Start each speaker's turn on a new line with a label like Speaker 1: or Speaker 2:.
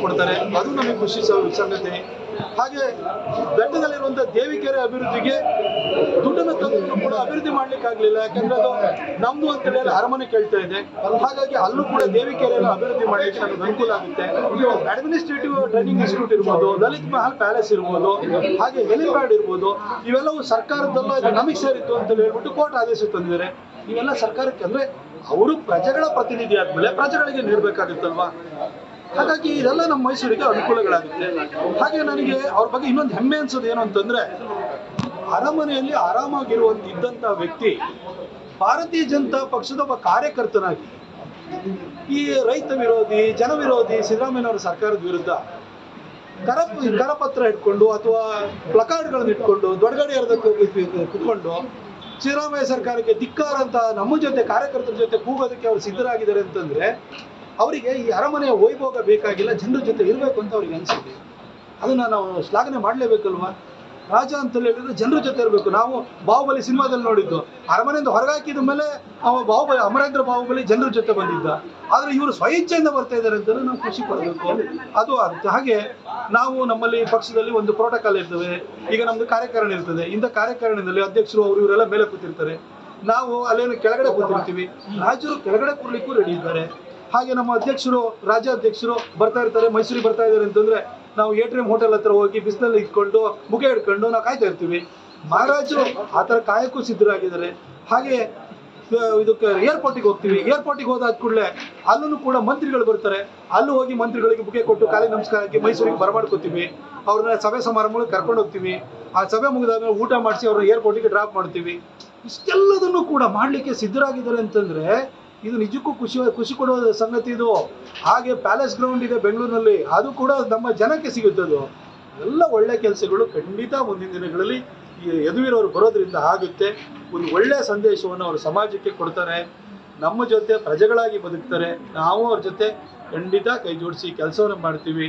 Speaker 1: ಕೊಡ್ತಾರೆ, ಅದು ನಮಗೆ ಖುಷಿ ಸಂಗತಿ. ಹಾಗೆ ಬೆಟ್ಟದಲ್ಲಿರುವಂತಹ ದೇವಿಕೆರೆ ಅಭಿವೃದ್ಧಿಗೆ ದುಡ್ಡನ್ನು ತಂದು ಕೂಡ ಅಭಿವೃದ್ಧಿ ಮಾಡ್ಲಿಕ್ಕೆ ಆಗ್ಲಿಲ್ಲ. ಯಾಕಂದ್ರೆ ಅದು ನಮ್ದು ಅಂತೇಳಿ ಅಲ್ಲಿ ಅರಮನೆ ಕೇಳ್ತಾ ಇದೆ. ಹಾಗಾಗಿ ಅಲ್ಲೂ ಕೂಡ ದೇವಿಕೆರೆಯನ್ನು ಅಭಿವೃದ್ಧಿ ಮಾಡ್ಲಿಕ್ಕೆ ನಮಗೆ ಅನುಕೂಲ ಆಗುತ್ತೆ. ಅಡ್ಮಿನಿಸ್ಟ್ರೇಟಿವ್ ಟ್ರೈನಿಂಗ್ ಇನ್ಸ್ಟಿಟ್ಯೂಟ್ ಇರ್ಬೋದು, ಲಲಿತ್ ಮಹಲ್ ಪ್ಯಾಲೇಸ್ ಇರ್ಬೋದು, ಹಾಗೆ ಹೆಲಿಪ್ಯಾಡ್ ಇರ್ಬೋದು, ಇವೆಲ್ಲವೂ ಸರ್ಕಾರದಲ್ಲ ಇದು ನಮಗೆ ಸೇರಿತ್ತು ಅಂತ ಹೇಳ್ಬಿಟ್ಟು ಕೋರ್ಟ್ ಆದೇಶ ತಂದಿದ್ದಾರೆ. ಇವೆಲ್ಲ ಸರ್ಕಾರಕ್ಕೆ ಅಂದ್ರೆ ಅವರು ಪ್ರಜೆಗಳ ಪ್ರತಿನಿಧಿ ಆದ್ಮೇಲೆ ಪ್ರಜೆಗಳಿಗೆ ನೀಡಬೇಕಾಗುತ್ತಲ್ವಾ. ಹಾಗಾಗಿ ಇದೆಲ್ಲ ನಮ್ಮ ಮೈಸೂರಿಗೆ ಅನುಕೂಲಗಳಾಗುತ್ತೆ. ಹಾಗೆ ನನಗೆ ಅವ್ರ ಬಗ್ಗೆ ಇನ್ನೊಂದು ಹೆಮ್ಮೆ ಅನ್ಸೋದು ಏನು ಅಂತಂದ್ರೆ, ಅರಮನೆಯಲ್ಲಿ ಆರಾಮಾಗಿರುವಂತಿದ್ದಂಥ ವ್ಯಕ್ತಿ ಭಾರತೀಯ ಜನತಾ ಪಕ್ಷದ ಒಬ್ಬ ಕಾರ್ಯಕರ್ತನಾಗಿ ಈ ರೈತ ವಿರೋಧಿ, ಜನ ವಿರೋಧಿ ಸಿದ್ದರಾಮಯ್ಯನವರ ಸರ್ಕಾರದ ವಿರುದ್ಧ ಕರಪತ್ರ ಇಟ್ಕೊಂಡು ಅಥವಾ ಪ್ಲಕಾರ್ಡ್ಗಳನ್ನು ಇಟ್ಕೊಂಡು ದೊಡ್ಡಗಡೆ ಕುತ್ಕೊಂಡು ಸಿದ್ದರಾಮಯ್ಯ ಸರ್ಕಾರಕ್ಕೆ ಧಿಕ್ಕಾರ ಅಂತ ನಮ್ಮ ಜೊತೆ ಕಾರ್ಯಕರ್ತರ ಜೊತೆ ಕೂಗೋದಕ್ಕೆ ಅವರು ಸಿದ್ಧರಾಗಿದ್ದಾರೆ ಅಂತಂದ್ರೆ ಅವರಿಗೆ ಈ ಅರಮನೆಯ ವೈಭೋಗ ಬೇಕಾಗಿಲ್ಲ, ಜನರ ಜೊತೆ ಇರಬೇಕು ಅಂತ ಅವ್ರಿಗೆ ಅನಿಸಿದೆ. ಅದನ್ನ ನಾವು ಶ್ಲಾಘನೆ ಮಾಡಲೇಬೇಕಲ್ವಾ. ರಾಜ ಅಂತ ಹೇಳಿದ್ರೆ ಜನರ ಜೊತೆ ಇರಬೇಕು. ನಾವು ಬಾಹುಬಲಿ ಸಿನಿಮಾದಲ್ಲಿ ನೋಡಿದ್ದು, ಅರಮನೆಯಿಂದ ಹೊರಗಾಕಿದ ಮೇಲೆ ಬಾಹುಬಲಿ ಅಮರೇಂದ್ರ ಬಾಹುಬಲಿ ಜನರ ಜೊತೆ ಬಂದಿದ್ದ. ಆದರೆ ಇವರು ಸ್ವಇಚ್ಛೆಯಿಂದ ಬರ್ತಾ ಇದ್ದಾರೆ ಅಂತ ನಾವು ಖುಷಿ ಪಡಬೇಕು. ಅದು ಹಾಗೆ ನಾವು ನಮ್ಮಲ್ಲಿ ಪಕ್ಷದಲ್ಲಿ ಒಂದು ಪ್ರೋಟೋಕಾಲ್ ಇರ್ತವೆ. ಈಗ ನಮ್ದು ಕಾರ್ಯಕಾರಿಣಿ ಇರ್ತದೆ. ಇಂಥ ಕಾರ್ಯಕಾರಿಣಿಯಲ್ಲಿ ಅಧ್ಯಕ್ಷರು ಅವರು ಇವರೆಲ್ಲ ಮೇಲೆ ಕೂತಿರ್ತಾರೆ, ನಾವು ಅಲ್ಲೇನು ಕೆಳಗಡೆ ಕೂತಿರ್ತೀವಿ. ರಾಜರು ಕೆಳಗಡೆ ಕೂರ್ಲಿಕ್ಕೂ ರೆಡಿ ಇದ್ದಾರೆ. ಹಾಗೆ ನಮ್ಮ ಅಧ್ಯಕ್ಷರು, ರಾಜ್ಯಾಧ್ಯಕ್ಷರು ಬರ್ತಾ ಇರ್ತಾರೆ, ಮೈಸೂರಿಗೆ ಬರ್ತಾ ಇದ್ದಾರೆ ಅಂತಂದ್ರೆ ನಾವು ಏಟ್ರಿಯಂ ಹೋಟೆಲ್ ಹತ್ರ ಹೋಗಿ ಬಿಸಿಲಲ್ಲಿ ಇಟ್ಕೊಂಡು ಮುಖ ಹಿಡ್ಕೊಂಡು ನಾವು ಕಾಯ್ತಾ ಇರ್ತೀವಿ. ಮಹಾರಾಜರು ಆ ಥರ ಕಾಯಕ್ಕೂ ಸಿದ್ಧರಾಗಿದ್ದಾರೆ. ಹಾಗೆ ಇದಕ್ಕೆ ಏರ್ಪೋರ್ಟಿಗೆ ಹೋಗ್ತೀವಿ. ಏರ್ಪೋರ್ಟಿಗೆ ಹೋದಾದ ಕೂಡಲೇ ಅಲ್ಲೂ ಕೂಡ ಮಂತ್ರಿಗಳು ಬರ್ತಾರೆ. ಅಲ್ಲೂ ಹೋಗಿ ಮಂತ್ರಿಗಳಿಗೆ ಬುಕೆ ಕೊಟ್ಟು ಕಾಲಿ ನಮಸ್ಕಾರ ಹಾಕಿ ಮೈಸೂರಿಗೆ ಬರಮಾಡ್ಕೋತೀವಿ. ಅವ್ರನ್ನ ಸಭೆ ಸಮಾರಂಭಗಳಿಗೆ ಕರ್ಕೊಂಡು ಹೋಗ್ತೀವಿ. ಆ ಸಭೆ ಮುಗಿದಾಗ ಊಟ ಮಾಡಿಸಿ ಅವ್ರನ್ನ ಏರ್ಪೋರ್ಟಿಗೆ ಡ್ರಾಪ್ ಮಾಡ್ತೀವಿ. ಇಷ್ಟೆಲ್ಲದನ್ನು ಕೂಡ ಮಾಡಲಿಕ್ಕೆ ಸಿದ್ಧರಾಗಿದ್ದಾರೆ ಅಂತಂದ್ರೆ ಇದು ನಿಜಕ್ಕೂ ಖುಷಿ ಕೊಡುವ ಸಂಗತಿ ಇದು. ಹಾಗೆ ಪ್ಯಾಲೇಸ್ ಗ್ರೌಂಡ್ ಇದೆ ಬೆಂಗಳೂರಿನಲ್ಲಿ, ಅದು ಕೂಡ ನಮ್ಮ ಜನಕ್ಕೆ ಸಿಗುತ್ತದು. ಎಲ್ಲ ಒಳ್ಳೆ ಕೆಲಸಗಳು ಖಂಡಿತ ಮುಂದಿನ ದಿನಗಳಲ್ಲಿ ಈ ಯದುವೀರವರು ಬರೋದ್ರಿಂದ ಆಗುತ್ತೆ. ಒಂದು ಒಳ್ಳೆಯ ಸಂದೇಶವನ್ನು ಅವರು ಸಮಾಜಕ್ಕೆ ಕೊಡ್ತಾರೆ, ನಮ್ಮ ಜೊತೆ ಪ್ರಜೆಗಳಾಗಿ ಬದುಕ್ತಾರೆ. ನಾವು ಅವ್ರ ಜೊತೆ ಖಂಡಿತ ಕೈ ಜೋಡಿಸಿ ಕೆಲಸವನ್ನು ಮಾಡ್ತೀವಿ.